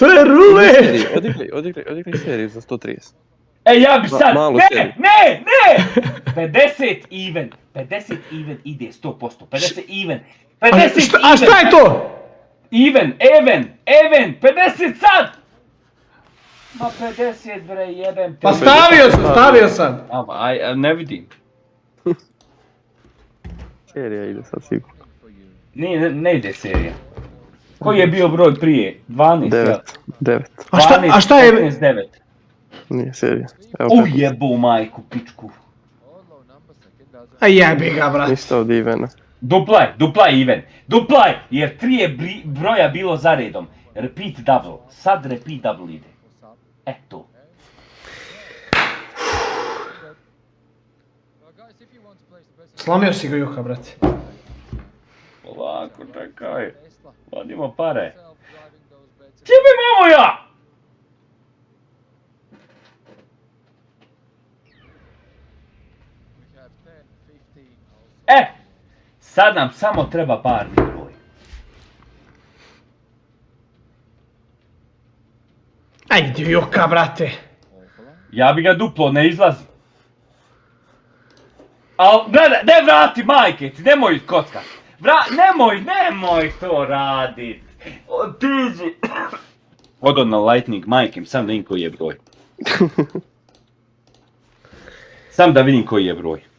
To je rulet! Odigraj seriju za 130. E, ja bi sad... Malu Ne! seriju. 50 even. 50 even ide 100%. 50 even. 50 A šta je to? Even. 50 sad! Ma 50 bre, jebem te. Pa stavio sam. Ne vidim. Serija ide sad sigurno. Ne ide serija. Koji je bio broj prije? 12, 9. A šta je? 15, 9. Nije serija. Evo Ujebu majku, pičku. A jebi ga, brat. ništa od Ivena. Duplaj even. Duplaj, jer 3 je broja bilo za redom. Repeat double. Sad repeat double ide. To. Slomio si ga Juha, brate. Ovako, čekaj. Vadimo pare. Čime imamo ja? Sad nam samo treba parni broj. Ajde Juka, brate. Ja bi ga duplo, ne izlazi. Al, gledaj, ne vrati majke ti, nemoj kockat. Nemoj to radit. Otiđi. Odo na lightning, majkem, sam da vidim koji je broj. Sam da vidim koji je broj.